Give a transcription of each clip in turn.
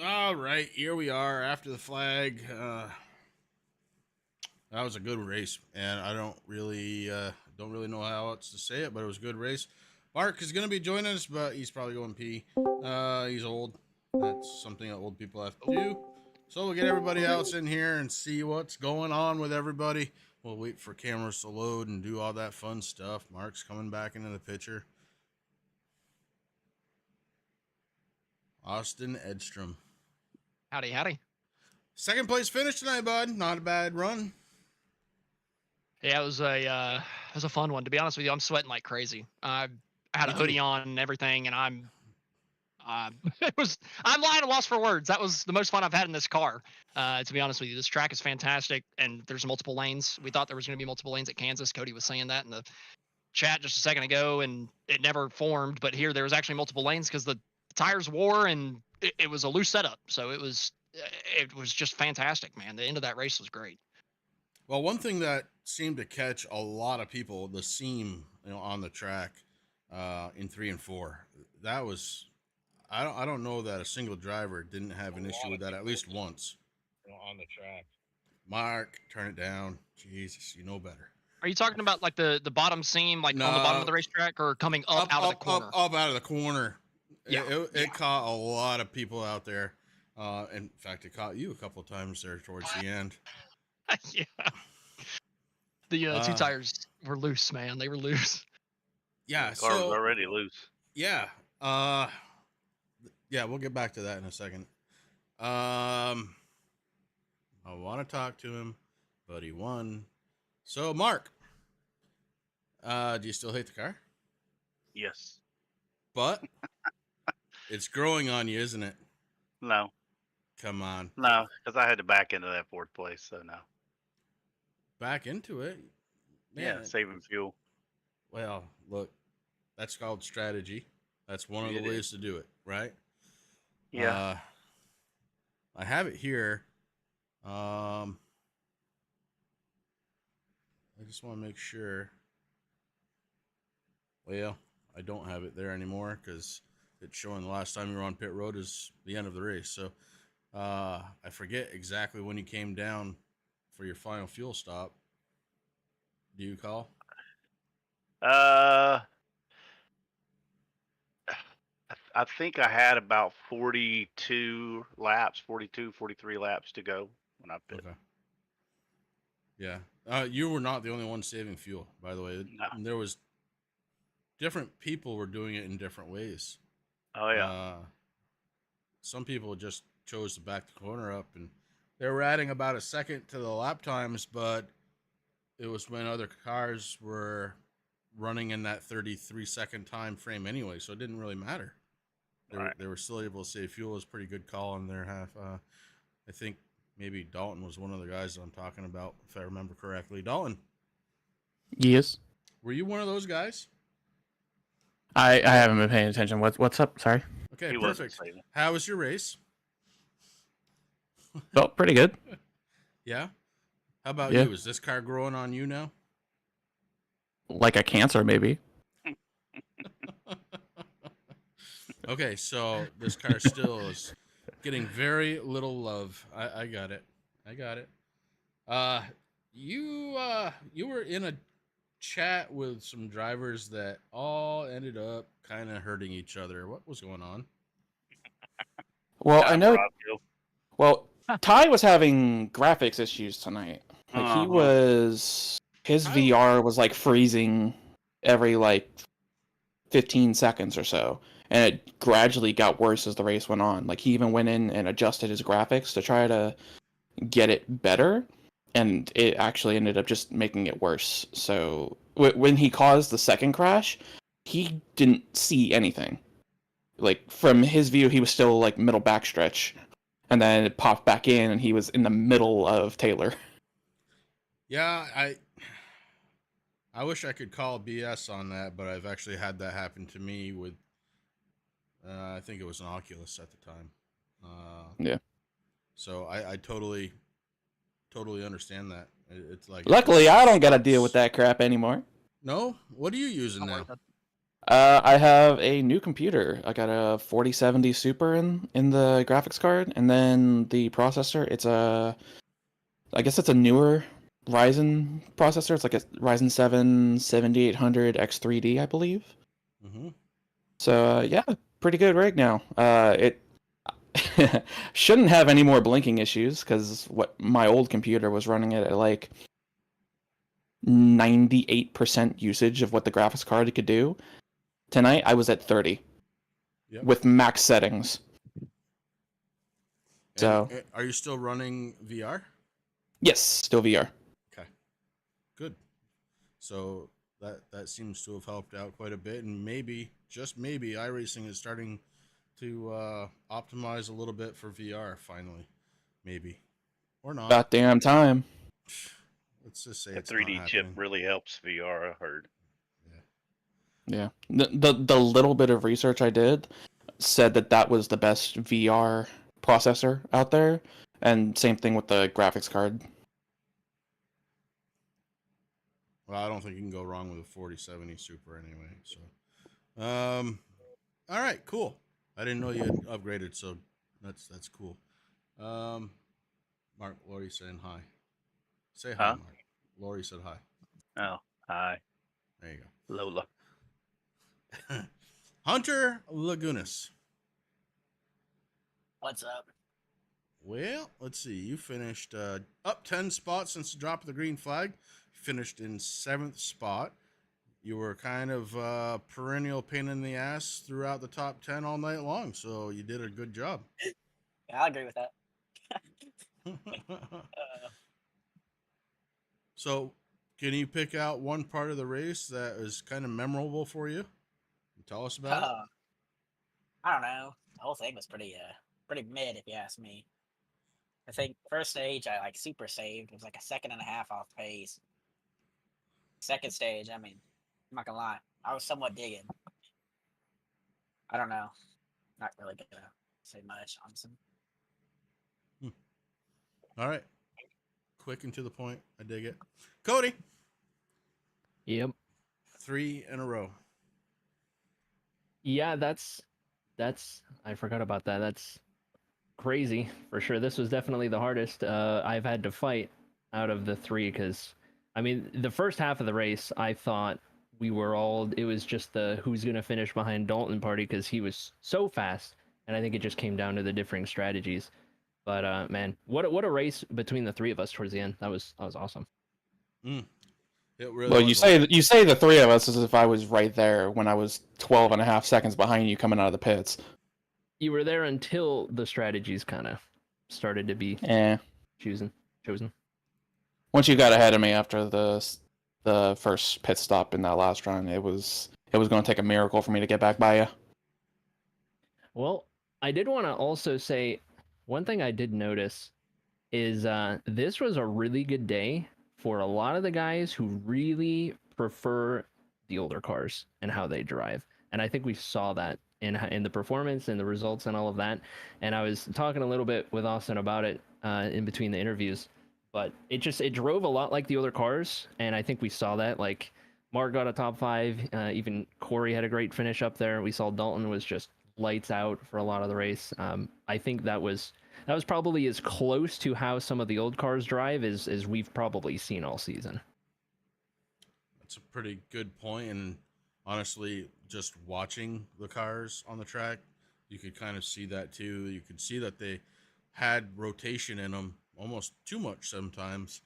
All right, here we are after the flag. That was a good race, and I don't really know how else to say it, but it was a good race. Mark is going to be joining us, but he's probably going pee. He's old. That's something that old people have to do. So we'll get everybody else in here and see what's going on with everybody. We'll wait for cameras to load and do all that fun stuff. Mark's coming back into the picture. Austin Edstrom. Howdy, howdy. Second place finish tonight, bud. Not a bad run. Yeah, it was a fun one. To be honest with you, I'm sweating like crazy. I had Me a hoodie too. on and everything, and I'm I'm lying at a loss for words. That was the most fun I've had in this car. To be honest with you, this track is fantastic, and there's multiple lanes. We thought there was going to be multiple lanes at Kansas. Cody was saying that in the chat just a second ago, and it never formed. But here, there was actually multiple lanes because the tires wore, and it was a loose setup. So it was just fantastic, man. The end of that race was great. Well, one thing that seemed to catch a lot of people, the seam, on the track, in 3 and 4. That was, I don't know that a single driver didn't have an issue with that at least once. On the track. Mark, turn it down. Jesus, you know better. Are you talking about like the bottom seam, like on the bottom of the racetrack, or coming up out of the corner? Up out of the corner. Yeah, it caught a lot of people out there. In fact, it caught you a couple of times there towards the end. Yeah. The two tires were loose, man. They were loose. Yeah, the car was already loose. Yeah. Yeah, we'll get back to that in a second. I want to talk to him, but he won. So, Mark, do you still hate the car? Yes. But it's growing on you, isn't it? No. Come on. No, because I had to back into that fourth place, so no. Back into it? Man. Yeah, saving fuel. Well, look, that's called strategy. That's one of the ways to do it, right? Yeah. I have it here. I just want to make sure. Well, I don't have it there anymore because it's showing the last time you were on pit road is the end of the race. So I forget exactly when you came down for your final fuel stop. Do you recall? I think I had about 42 laps, 42, 43 laps to go when I pit. Okay. Yeah. You were not the only one saving fuel, by the way. No. There was different people were doing it in different ways. Oh, yeah. Some people just chose to back the corner up, and they were adding about a second to the lap times, but it was when other cars were running in that 33-second time frame anyway, so it didn't really matter. They were still able to save fuel. It was a pretty good call on their half. I think maybe Dalton was one of the guys I'm talking about, if I remember correctly. Dalton. Yes. Were you one of those guys? I haven't been paying attention. What's up? Sorry. Okay, perfect. How was your race? Felt pretty good. Yeah? How about you? Is this car growing on you now? Like a cancer, maybe. Okay, so this car still is getting very little love. I got it. You were in a chat with some drivers that all ended up kind of hurting each other. What was going on? Well, I know. Well, Ty was having graphics issues tonight. Like his VR was like freezing every like 15 seconds or so, and it gradually got worse as the race went on. Like he even went in and adjusted his graphics to try to get it better, and it actually ended up just making it worse. So when he caused the second crash, he didn't see anything. Like from his view, he was still like middle backstretch, and then it popped back in, and he was in the middle of Taylor. Yeah, I wish I could call BS on that, but I've actually had that happen to me with, I think it was an Oculus at the time. Yeah. So I totally understand that. It's like. Luckily, I don't got to deal with that crap anymore. No? What are you using now? I have a new computer. I got a 4070 Super in the graphics card, and then the processor. I guess it's a newer Ryzen processor. It's like a Ryzen 7 7800 X3D, I believe. Mm-hmm. So yeah, pretty good right now. It shouldn't have any more blinking issues because what my old computer was running it at like 98% usage of what the graphics card could do. Tonight I was at 30 with max settings. So, are you still running VR? Yes, still VR. Okay, good. So that seems to have helped out quite a bit, and maybe, just maybe, iRacing is starting to optimize a little bit for VR finally, maybe, or not. Goddamn time. Let's just say The it's 3D not chip happening. really helps VR. I heard. Yeah. The little bit of research I did said that was the best VR processor out there, and same thing with the graphics card. Well, I don't think you can go wrong with a 4070 Super anyway. So, all right, cool. I didn't know you had upgraded, so that's cool. Mark, Lori saying hi. Say hi, Huh? Mark. Lori said hi. Oh, hi, There you Lola. go. Hunter Lagunas. What's up? Well, let's see. You finished up 10 spots since the drop of the green flag. Finished in 7th spot. You were kind of perennial pain in the ass throughout the top 10 all night long, so you did a good job. Yeah, I agree with that. So, can you pick out one part of the race that was kind of memorable for you? Tell us about it. I don't know. The whole thing was pretty mid, if you ask me. I think first stage I like super saved. It was like a second and a half off pace. Second stage, I mean, I'm not gonna lie, I was somewhat digging. I don't know. Not really gonna say much, honestly. All right. Quick and to the point. I dig it. Cody. Yep. 3 in a row. Yeah, that's I forgot about that. That's crazy for sure. This was definitely the hardest I've had to fight out of the 3 because I mean the first half of the race I thought it was just the who's gonna finish behind Dalton party because he was so fast, and I think it just came down to the differing strategies. But man, what a race between the 3 of us towards the end. That was awesome. It really Well, was you say the 3 of us as if I was right there when I was 12 and a half seconds behind you coming out of the pits. You were there until the strategies kind of started to be chosen. Once you got ahead of me after the first pit stop in that last run, it was going to take a miracle for me to get back by you. Well, I did want to also say one thing I did notice is this was a really good day for a lot of the guys who really prefer the older cars and how they drive. And I think we saw that in the performance and the results and all of that. And I was talking a little bit with Austin about it in between the interviews, but it drove a lot like the older cars. And I think we saw that. Like Mark got a top 5, even Corey had a great finish up there. We saw Dalton was just lights out for a lot of the race. I think that was probably as close to how some of the old cars drive as we've probably seen all season. That's a pretty good point, and honestly, just watching the cars on the track, you could kind of see that too. You could see that they had rotation in them, almost too much sometimes,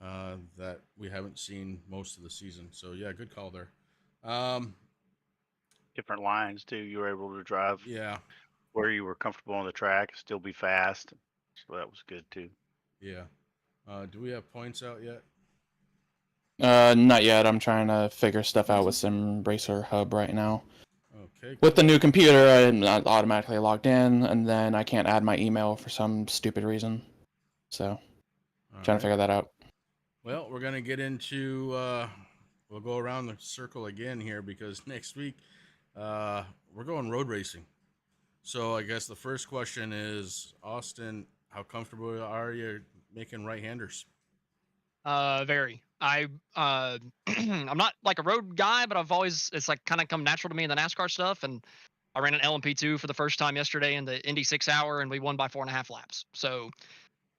that we haven't seen most of the season. So yeah, good call there. Different lines too. You were able to drive where you were comfortable on the track, still be fast. So that was good too. Yeah. Do we have points out yet? Not yet. I'm trying to figure stuff out with Sim Racer Hub right now. Okay. Cool. With the new computer, I'm not automatically logged in, and then I can't add my email for some stupid reason. So, trying to figure that out. Well, we're gonna get into. We'll go around the circle again here because next week, we're going road racing. So I guess the first question is, Austin, how comfortable are you making right-handers? Very. I'm not like a road guy, but it's like kind of come natural to me in the NASCAR stuff. And I ran an LMP2 for the first time yesterday in the Indy 6 hour, and we won by 4.5 laps. So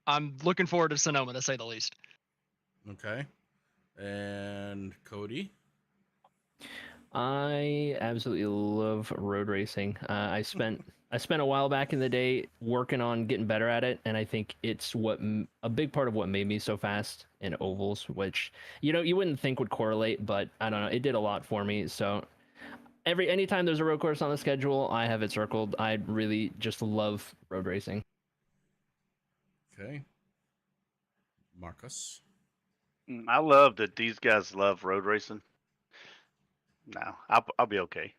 I'm looking forward to Sonoma, to say the least. Okay. And Cody? I absolutely love road racing. I spent a while back in the day working on getting better at it, and I think it's a big part of what made me so fast in ovals, which you wouldn't think would correlate, but I don't know, it did a lot for me. So anytime there's a road course on the schedule, I have it circled. I really just love road racing. Okay. Marcus? I love that these guys love road racing. No, I'll be okay.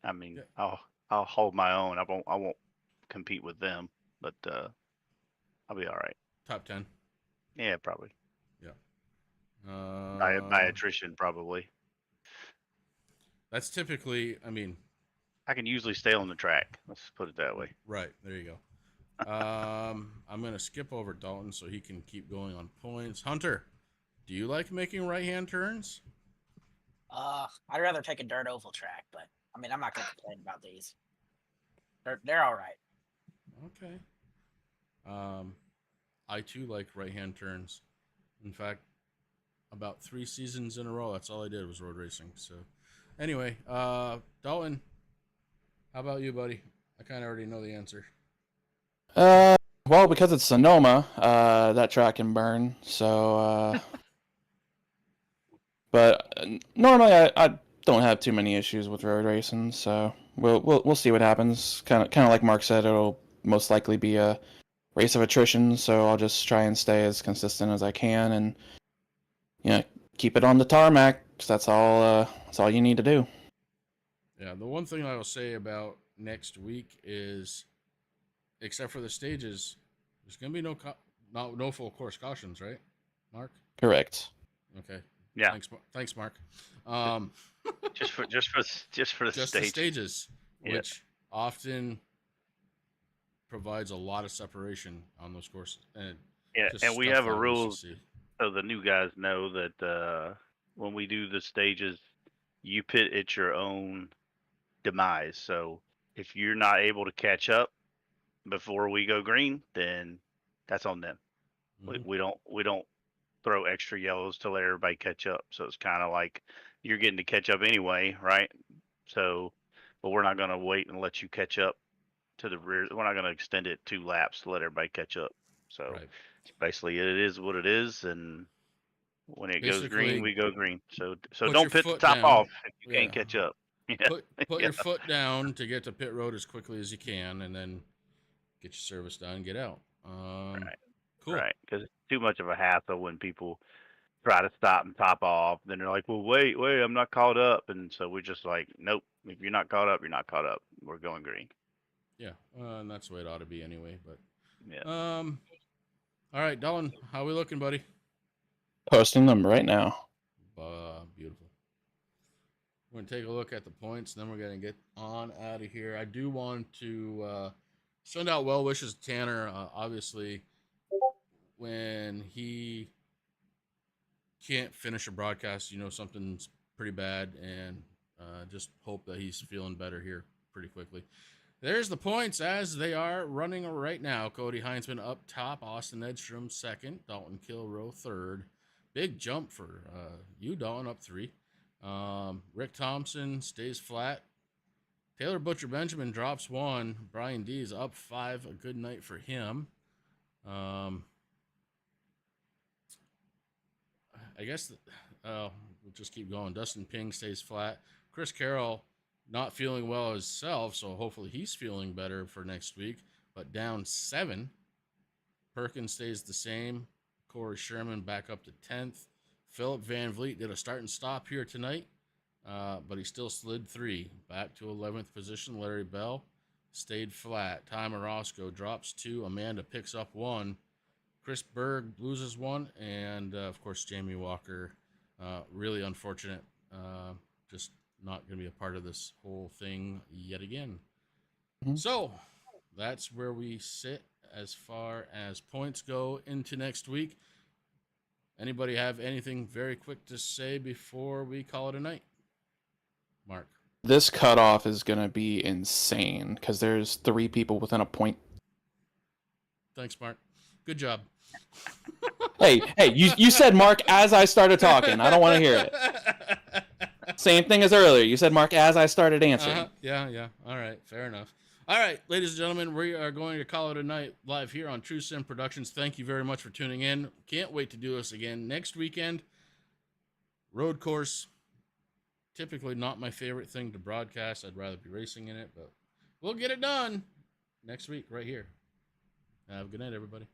I mean, Yeah. I'll hold my own. I won't compete with them, but I'll be all right. Top 10. Yeah, probably. Yeah. By attrition, probably. That's typically, I mean, I can usually stay on the track. Let's put it that way. right. There you go. I'm going to skip over Dalton so he can keep going on points. Hunter, do you like making right-hand turns? I'd rather take a dirt oval track, but I mean, I'm not gonna complain about these. They're all right. Okay. I too like right-hand turns. In fact, about 3 seasons in a row, that's all I did was road racing. So, anyway, Dalton, how about you, buddy? I kind of already know the answer. Well, because it's Sonoma, that track can burn. So, but normally I don't have too many issues with road racing. So we'll see what happens. Kind of like Mark said, it'll most likely be a race of attrition. So I'll just try and stay as consistent as I can, and keep it on the tarmac. 'Cause that's all. That's all you need to do. Yeah, the one thing I will say about next week is, except for the stages, there's gonna be no full course cautions, right, Mark? Correct. Okay. Yeah. Thanks, Mark. Just for the the stages, Yeah. which often provides a lot of separation on those courses. And Yeah, just and we stuff have a that rule should see. so the new guys know that when we do the stages, you pit at your own demise. So if you're not able to catch up before we go green, then that's on them. Mhm. We don't throw extra yellows to let everybody catch up. So it's kind of like you're getting to catch up anyway, right? So, but we're not going to wait and let you catch up to the rear. We're not going to extend it 2 laps to let everybody catch up. So Right. basically, it is what it is, and when it goes green, Basically, we go green. So put your don't pit the foot top down. off if you Yeah. can't catch up. Yeah, Put yeah, your foot down to get to pit road as quickly as you can, and then get your service done and get out. right, Cool. right. Because it's too much of a hassle when people try to stop and top off. Then they're like, "Well, wait, I'm not caught up," and so we're just like, "Nope. If you're not caught up, you're not caught up. We're going green." Yeah, and that's the way it ought to be anyway. But Yeah. all right, Dalton, how we looking, buddy? Posting them right now. Beautiful. We're gonna take a look at the points, and then we're gonna get on out of here. I do want to send out well wishes to Tanner. Obviously, when he can't finish a broadcast, something's pretty bad, and just hope that he's feeling better here pretty quickly. There's the points as they are running right now. Cody Heinzman up top, Austin Edstrom second, Dalton Kilrow third. Big jump for you, Dalton, up 3. Rick Thompson stays flat. Taylor Butcher Benjamin drops 1. Brian D is up 5. A good night for him. I guess we'll just keep going. Dustin Ping stays flat. Chris Carroll not feeling well himself, so hopefully he's feeling better for next week, but down 7. Perkins stays the same. Corey Sherman back up to 10th. Philip Van Vliet did a start and stop here tonight, but he still slid 3. Back to 11th position. Larry Bell stayed flat. Ty Morosco drops 2. Amanda picks up 1. Chris Berg loses 1. And, of course, Jamie Walker, really unfortunate. Just not going to be a part of this whole thing yet again. Mhm. So that's where we sit as far as points go into next week. Anybody have anything very quick to say before we call it a night? Mark. This cutoff is going to be insane because there's 3 people within a point. Thanks, Mark. Good job. Hey, you said Mark as I started talking. I don't want to hear it. Same thing as earlier. You said Mark as I started answering. Yeah. All right, fair enough. All right, ladies and gentlemen, we are going to call it a night live here on True Sim Productions. Thank you very much for tuning in. Can't wait to do this again next weekend. Road course. Typically not my favorite thing to broadcast. I'd rather be racing in it, but we'll get it done next week right here. Have a good night, everybody.